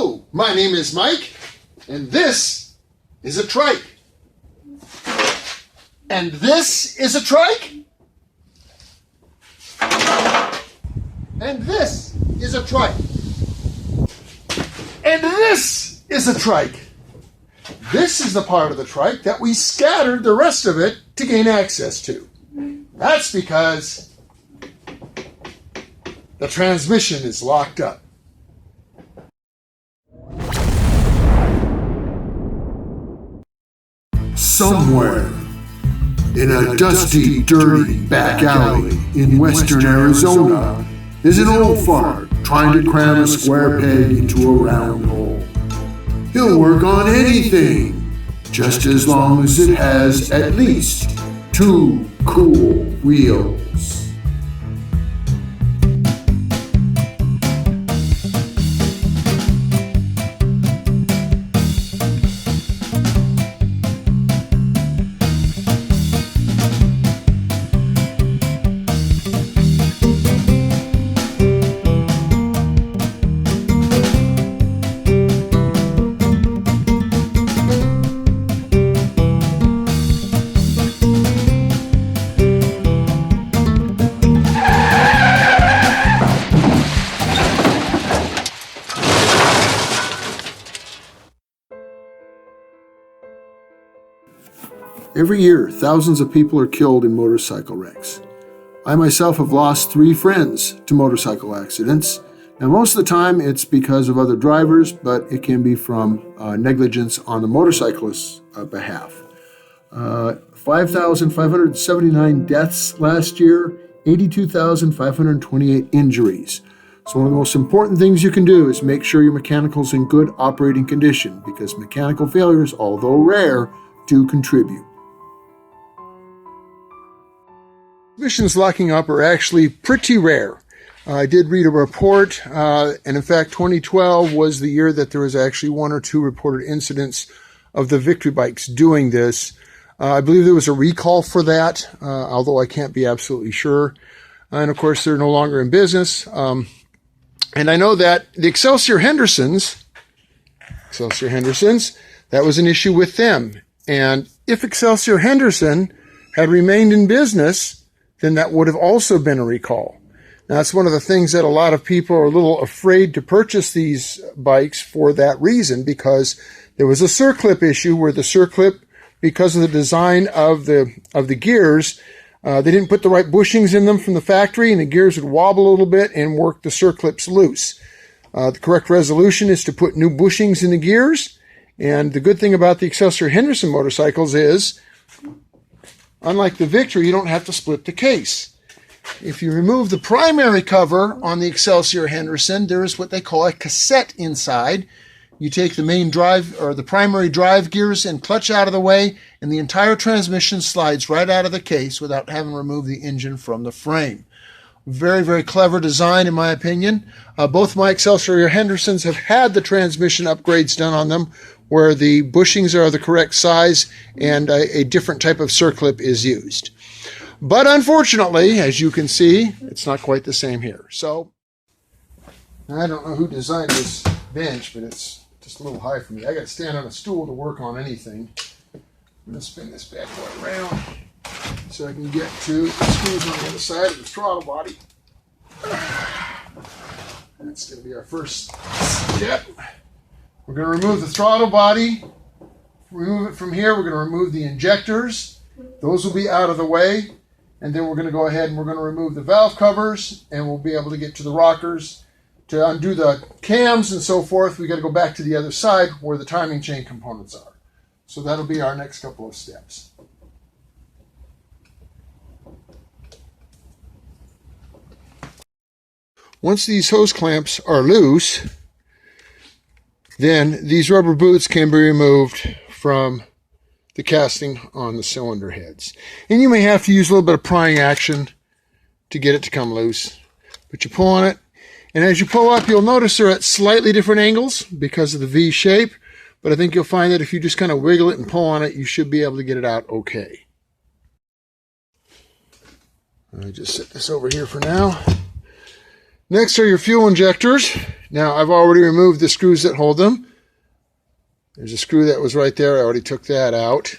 Hello, my name is Mike, and this is a trike. And this is a trike. And this is a trike. And this is a trike. This is the part of the trike that we scattered the rest of it to gain access to. That's because the transmission is locked up. Somewhere in a dusty, dirty back alley in western Arizona is an old fart trying to cram a square peg into a round hole. He'll work on anything, just as long as it has at least 2 cool wheels. Every year, thousands of people are killed in motorcycle wrecks. I myself have lost 3 friends to motorcycle accidents. Now, most of the time it's because of other drivers, but it can be from negligence on the motorcyclist's behalf. 5,579 deaths last year, 82,528 injuries. So one of the most important things you can do is make sure your mechanical's in good operating condition, because mechanical failures, although rare, do contribute. Transmissions locking up are actually pretty rare. I did read a report, and in fact 2012 was the year that there was actually 1 or 2 reported incidents of the Victory bikes doing this. I believe there was a recall for that, although I can't be absolutely sure. And of course they're no longer in business. And I know that the Excelsior Hendersons, that was an issue with them. And if Excelsior Henderson had remained in business, then that would have also been a recall. Now, that's one of the things that a lot of people are a little afraid to purchase these bikes for that reason, because there was a circlip issue where the circlip, because of the design of the gears, they didn't put the right bushings in them from the factory, and the gears would wobble a little bit and work the circlips loose. The correct resolution is to put new bushings in the gears, and the good thing about the Excelsior Henderson motorcycles is, unlike the Victory, you don't have to split the case. If you remove the primary cover on the Excelsior Henderson, there is what they call a cassette inside. You take the main drive or the primary drive gears and clutch out of the way, and the entire transmission slides right out of the case without having removed the engine from the frame. Very, very clever design, in my opinion. Both my Excelsior Hendersons have had the transmission upgrades done on them, where the bushings are the correct size and a different type of circlip is used. But unfortunately, as you can see, it's not quite the same here. So, I don't know who designed this bench, but it's just a little high for me. I got to stand on a stool to work on anything. I'm going to spin this bad boy around so I can get to the screws on the other side of the throttle body. That's going to be our first step. We're going to remove the throttle body. Remove it from here. We're going to remove the injectors. Those will be out of the way. And then we're going to go ahead and we're going to remove the valve covers, and we'll be able to get to the rockers. To undo the cams and so forth, we got to go back to the other side where the timing chain components are. So that'll be our next couple of steps. Once these hose clamps are loose, then these rubber boots can be removed from the casting on the cylinder heads. And you may have to use a little bit of prying action to get it to come loose. But you pull on it, and as you pull up, you'll notice they're at slightly different angles because of the V shape. But I think you'll find that if you just kind of wiggle it and pull on it, you should be able to get it out okay. I just set this over here for now. Next are your fuel injectors. Now, I've already removed the screws that hold them. There's a screw that was right there. I already took that out.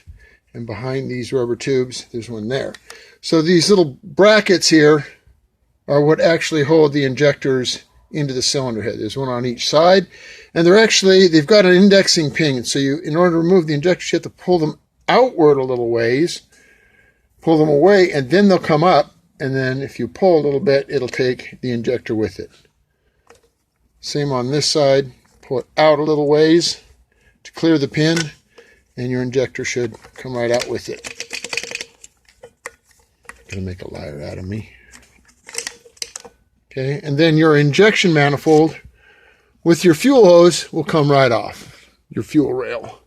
And behind these rubber tubes, there's one there. So these little brackets here are what actually hold the injectors into the cylinder head. There's one on each side. And they've got an indexing pin. So in order to remove the injectors, you have to pull them outward a little ways, pull them away, and then they'll come up. And then if you pull a little bit, it'll take the injector with it. Same on this side. Pull it out a little ways to clear the pin, and your injector should come right out with it. Gonna make a liar out of me. Okay, and then your injection manifold with your fuel hose will come right off, your fuel rail.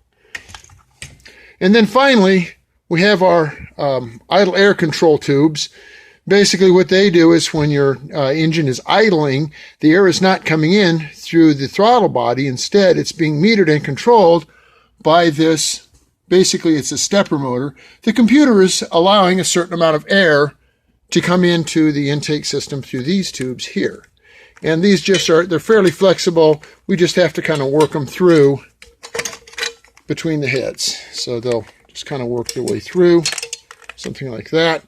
And then finally, we have our idle air control tubes. Basically what they do is when your engine is idling, the air is not coming in through the throttle body. Instead, it's being metered and controlled by this, basically it's a stepper motor. The computer is allowing a certain amount of air to come into the intake system through these tubes here. And these they're fairly flexible. We just have to kind of work them through between the heads. So they'll just kind of work their way through, something like that.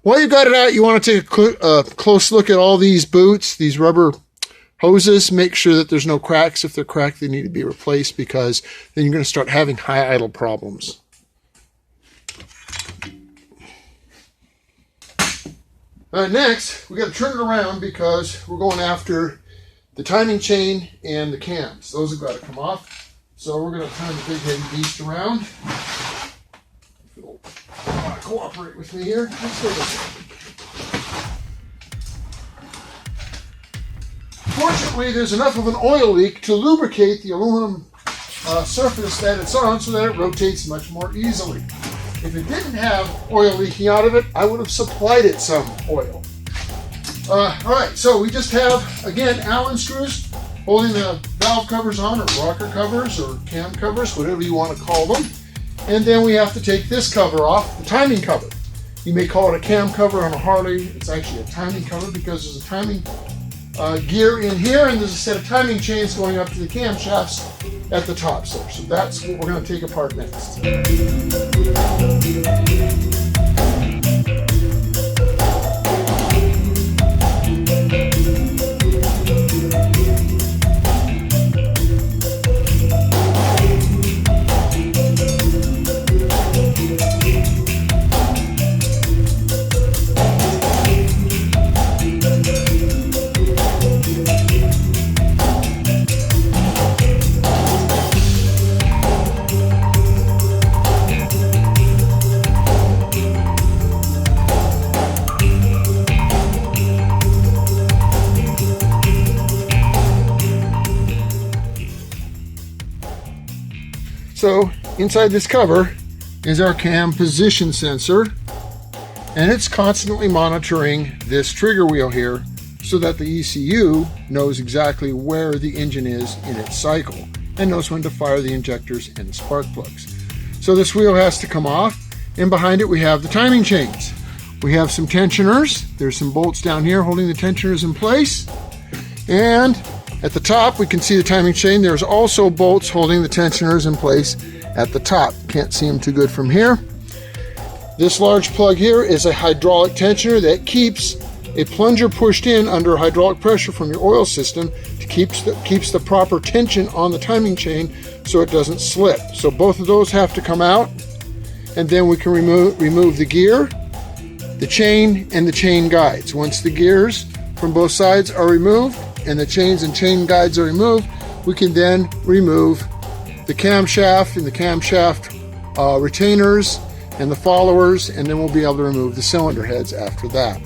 While you've got it out, you want to take a close look at all these boots, these rubber hoses. Make sure that there's no cracks. If they're cracked, they need to be replaced, because then you're going to start having high idle problems. Next, we got to turn it around because we're going after the timing chain and the cams. Those have got to come off. So we're going to turn the big heavy beast around. If it'll cooperate with me here. Let's go this way. Fortunately, there's enough of an oil leak to lubricate the aluminum surface that it's on so that it rotates much more easily. If it didn't have oil leaking out of it, I would have supplied it some oil. All right, so we just have, again, Allen screws holding the valve covers on, or rocker covers, or cam covers, whatever you want to call them. And then we have to take this cover off, the timing cover. You may call it a cam cover on a Harley. It's actually a timing cover because there's a timing gear in here, and there's a set of timing chains going up to the camshafts at the top. So that's what we're going to take apart next. So inside this cover is our cam position sensor, and it's constantly monitoring this trigger wheel here so that the ECU knows exactly where the engine is in its cycle and knows when to fire the injectors and the spark plugs. So this wheel has to come off, and behind it we have the timing chains. We have some tensioners. There's some bolts down here holding the tensioners in place, and at the top, we can see the timing chain. There's also bolts holding the tensioners in place at the top. Can't see them too good from here. This large plug here is a hydraulic tensioner that keeps a plunger pushed in under hydraulic pressure from your oil system to keeps the proper tension on the timing chain so it doesn't slip. So both of those have to come out, and then we can remove the gear, the chain, and the chain guides. Once the gears from both sides are removed, and the chains and chain guides are removed, we can then remove the camshaft and the camshaft retainers and the followers, and then we'll be able to remove the cylinder heads after that.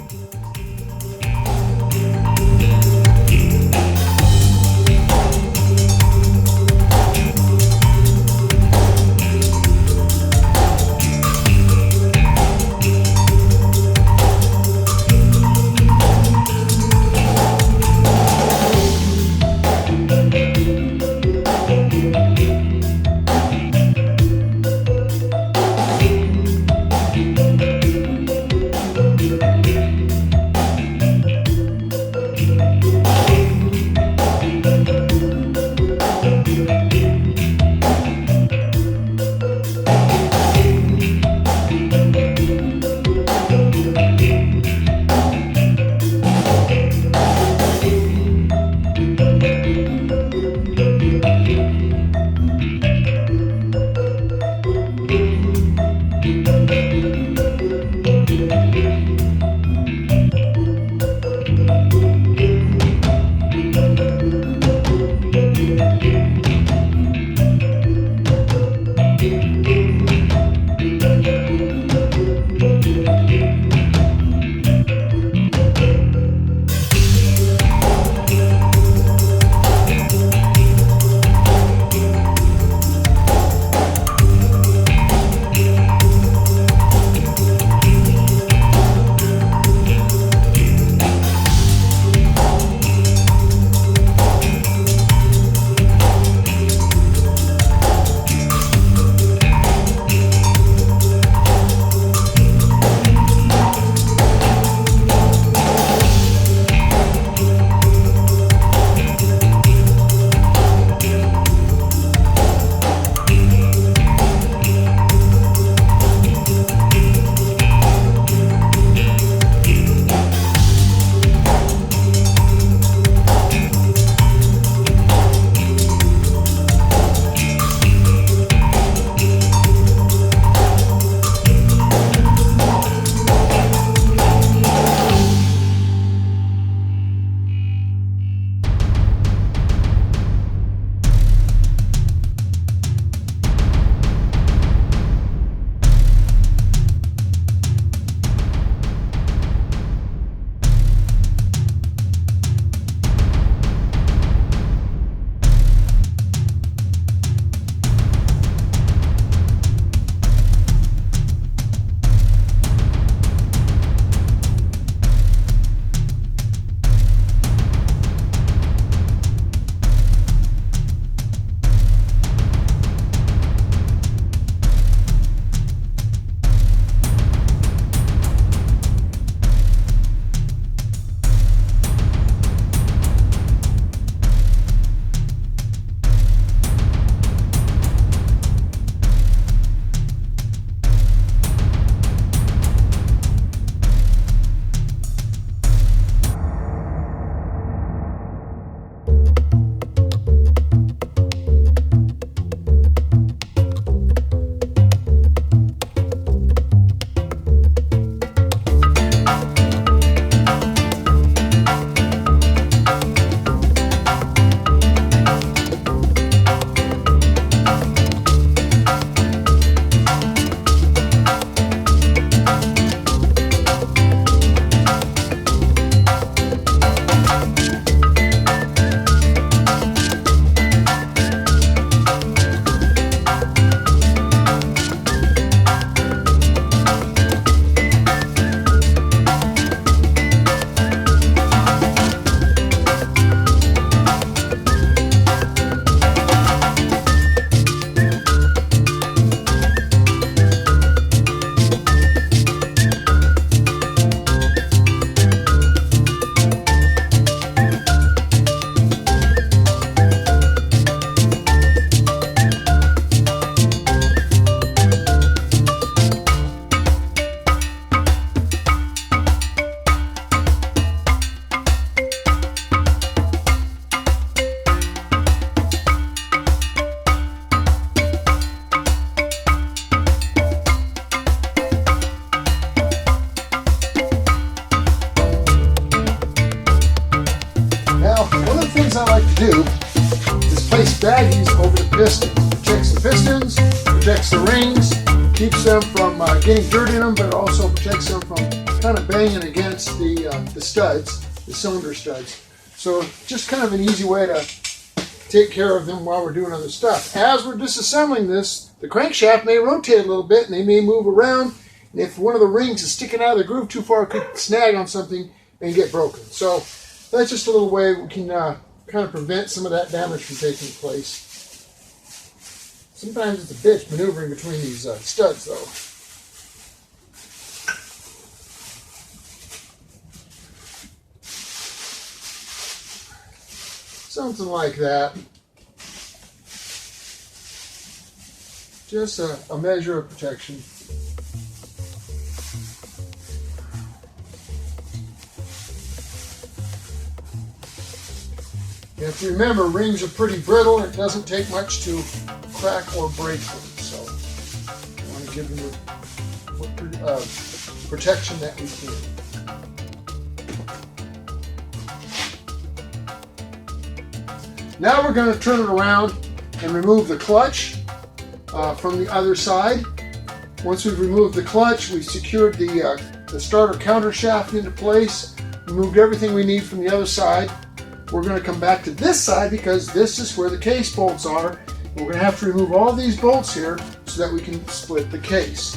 baggies over the pistons. Protects the pistons, protects the rings, keeps them from getting dirt in them, but it also protects them from kind of banging against the studs, the cylinder studs. So just kind of an easy way to take care of them while we're doing other stuff. As we're disassembling this, the crankshaft may rotate a little bit and they may move around. And if one of the rings is sticking out of the groove too far, it could snag on something and get broken. So that's just a little way we can kind of prevent some of that damage from taking place. Sometimes it's a bitch maneuvering between these studs though. Something like that. Just a measure of protection. You have to remember, rings are pretty brittle. It doesn't take much to crack or break them. So I want to give them the protection that we can. Now we're going to turn it around and remove the clutch from the other side. Once we've removed the clutch, we've secured the starter counter shaft into place, removed everything we need from the other side. We're going to come back to this side because this is where the case bolts are. And we're going to have to remove all these bolts here so that we can split the case.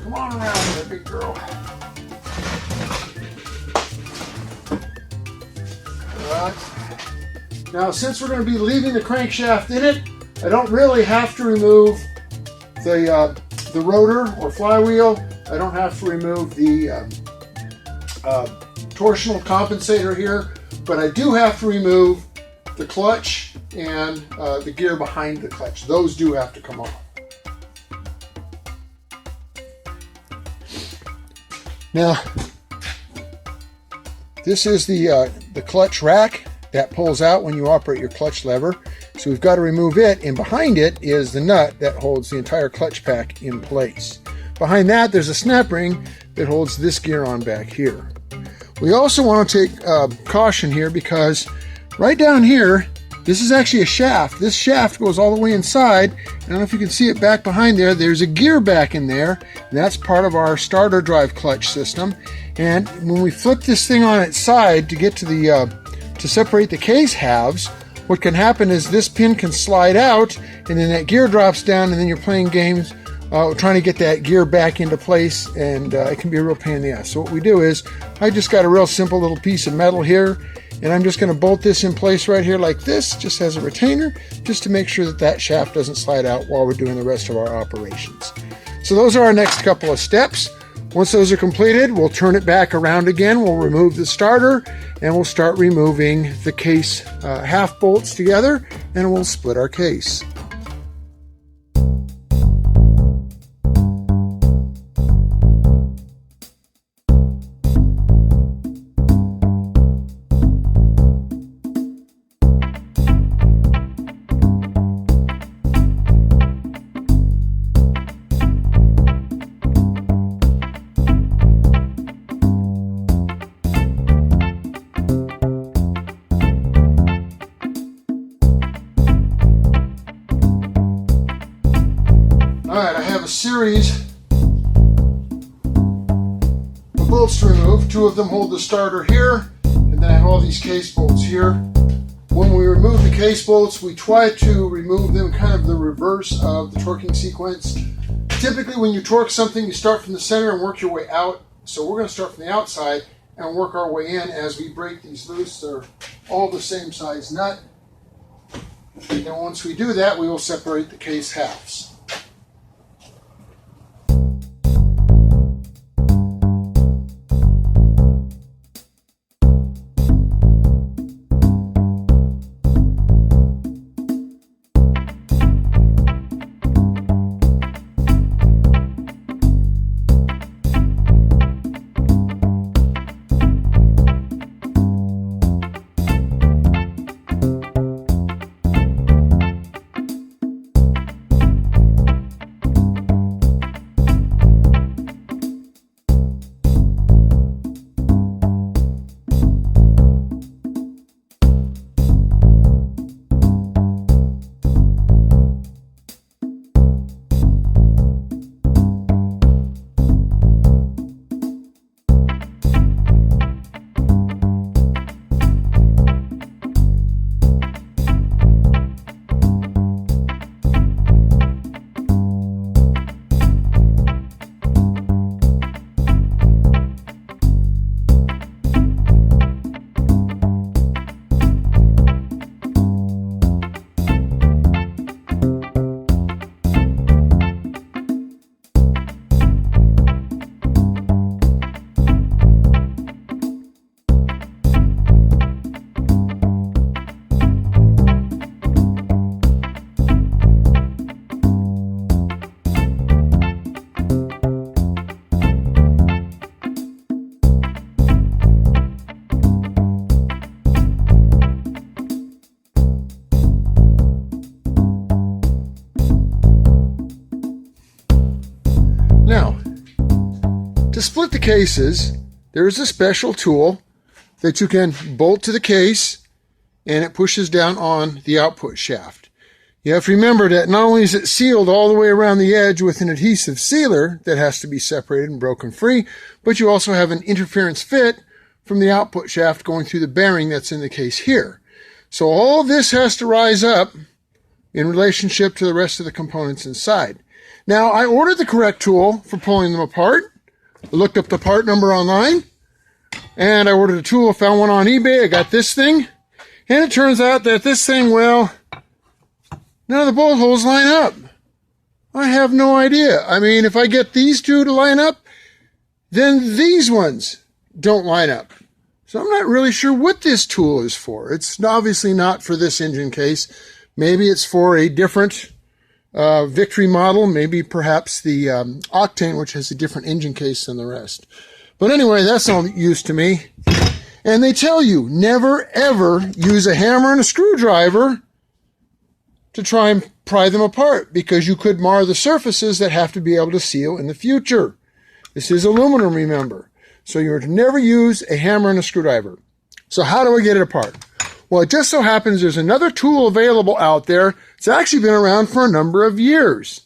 Come on around there, big girl. All right. Now, since we're going to be leaving the crankshaft in it, I don't really have to remove the rotor or flywheel. I don't have to remove the torsional compensator here, but I do have to remove the clutch and the gear behind the clutch. Those do have to come off. Now, this is the clutch rack that pulls out when you operate your clutch lever. So we've got to remove it, and behind it is the nut that holds the entire clutch pack in place. Behind that, there's a snap ring that holds this gear on back here. We also want to take caution here because right down here, this is actually a shaft. This shaft goes all the way inside. I don't know if you can see it back behind there. There's a gear back in there, and that's part of our starter drive clutch system. And when we flip this thing on its side to get to the to separate the case halves, what can happen is this pin can slide out and then that gear drops down, and then you're playing games trying to get that gear back into place, and it can be a real pain in the ass. So what we do is, I just got a real simple little piece of metal here, and I'm just going to bolt this in place right here like this, just as a retainer, just to make sure that that shaft doesn't slide out while we're doing the rest of our operations. So those are our next couple of steps. Once those are completed, we'll turn it back around again, we'll remove the starter, and we'll start removing the case half bolts together, and we'll split our case. Alright, I have a series of bolts to remove. Two of them hold the starter here, and then I have all these case bolts here. When we remove the case bolts, we try to remove them kind of the reverse of the torquing sequence. Typically when you torque something, you start from the center and work your way out. So we're going to start from the outside and work our way in as we break these loose. They're all the same size nut. And then once we do that, we will separate the case halves. with the cases, there's a special tool that you can bolt to the case, and it pushes down on the output shaft. You have to remember that not only is it sealed all the way around the edge with an adhesive sealer that has to be separated and broken free, but you also have an interference fit from the output shaft going through the bearing that's in the case here. So all this has to rise up in relationship to the rest of the components inside. Now, I ordered the correct tool for pulling them apart. I looked up the part number online, and I ordered a tool, found one on eBay. I got this thing, and it turns out that this thing, well, none of the bolt holes line up. I have no idea. I mean, if I get these two to line up, then these ones don't line up. So I'm not really sure what this tool is for. It's obviously not for this engine case. Maybe it's for a different Victory model, maybe perhaps the Octane, which has a different engine case than the rest. But anyway, that's all use to me. And they tell you, never ever use a hammer and a screwdriver to try and pry them apart, because you could mar the surfaces that have to be able to seal in the future. This is aluminum, remember. So you're to never use a hammer and a screwdriver. So how do I get it apart? Well, it just so happens there's another tool available out there. It's actually been around for a number of years.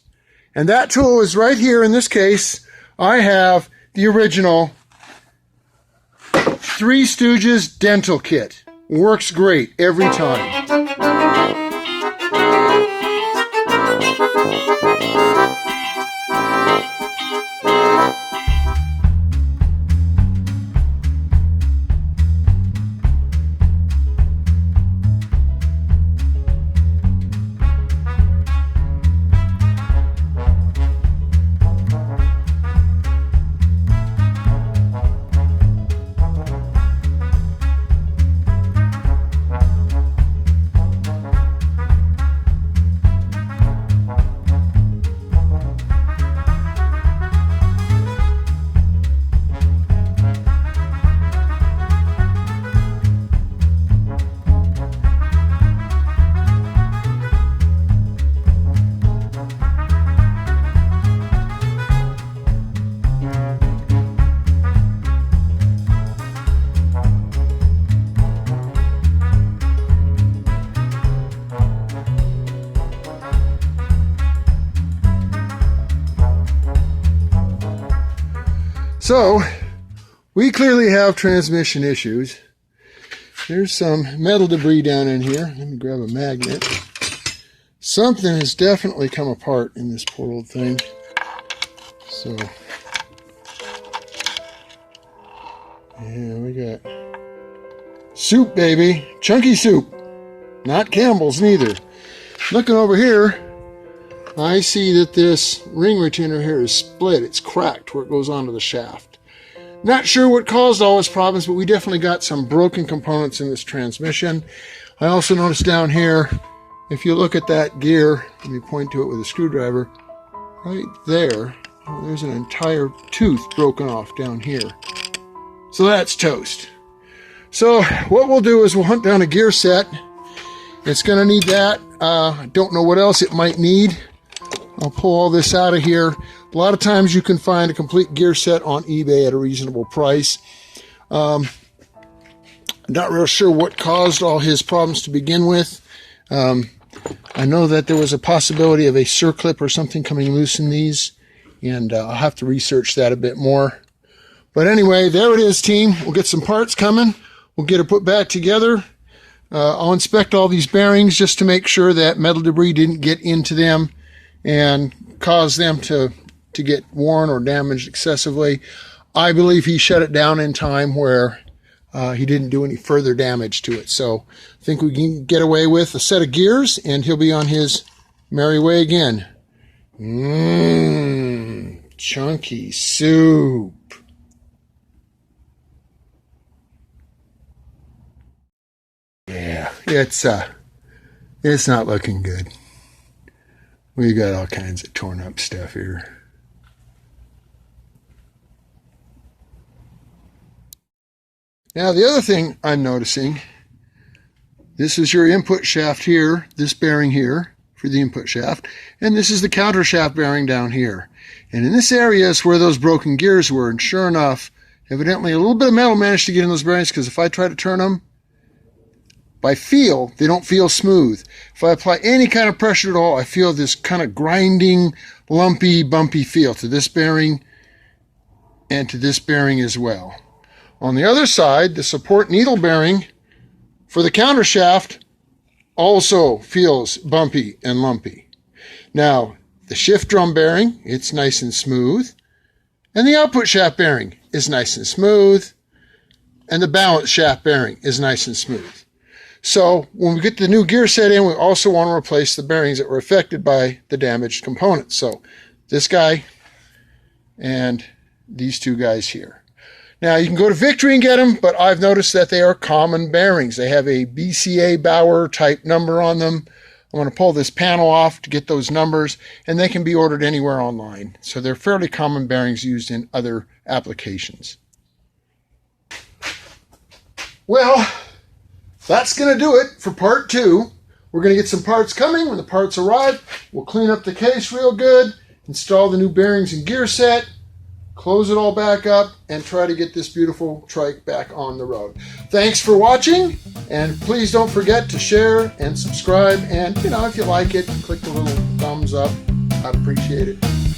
And that tool is right here in this case. I have the original Three Stooges dental kit. Works great every time. So, we clearly have transmission issues. There's some metal debris down in here. Let me grab a magnet. Something has definitely come apart in this poor old thing. So, yeah, we got soup, baby. Chunky soup. Not Campbell's, neither. Looking over here, I see that this ring retainer here is split. It's cracked where it goes onto the shaft. Not sure what caused all these problems, but we definitely got some broken components in this transmission. I also noticed down here, if you look at that gear, let me point to it with a screwdriver, right there, there's an entire tooth broken off down here. So that's toast. So what we'll do is we'll hunt down a gear set. It's going to need that. I don't know what else it might need. I'll pull all this out of here. A lot of times you can find a complete gear set on eBay at a reasonable price. I'm not real sure what caused all his problems to begin with. I know that there was a possibility of a circlip or something coming loose in these, and I'll have to research that a bit more. But anyway, there it is, team. We'll get some parts coming. We'll get it put back together. I'll inspect all these bearings just to make sure that metal debris didn't get into them and cause them to get worn or damaged excessively. I believe he shut it down in time where he didn't do any further damage to it. So I think we can get away with a set of gears and he'll be on his merry way again. Chunky soup. Yeah, it's not looking good. We got all kinds of torn up stuff here. Now the other thing I'm noticing, this is your input shaft here, this bearing here for the input shaft. And this is the counter shaft bearing down here. And in this area is where those broken gears were. And sure enough, evidently a little bit of metal managed to get in those bearings, because if I try to turn them, by feel, they don't feel smooth. If I apply any kind of pressure at all, I feel this kind of grinding, lumpy, bumpy feel to this bearing and to this bearing as well. On the other side, the support needle bearing for the counter shaft also feels bumpy and lumpy. Now, the shift drum bearing, it's nice and smooth. And the output shaft bearing is nice and smooth. And the balance shaft bearing is nice and smooth. So when we get the new gear set in, we also want to replace the bearings that were affected by the damaged components. So this guy and these two guys here. Now you can go to Victory and get them, but I've noticed that they are common bearings. They have a BCA Bauer type number on them. I'm going to pull this panel off to get those numbers, and they can be ordered anywhere online. So they're fairly common bearings used in other applications. Well, that's going to do it for part 2. We're going to get some parts coming. When the parts arrive, we'll clean up the case real good, install the new bearings and gear set, close it all back up, and try to get this beautiful trike back on the road. Thanks for watching, and please don't forget to share and subscribe, and if you like it, click the little thumbs up. I'd appreciate it.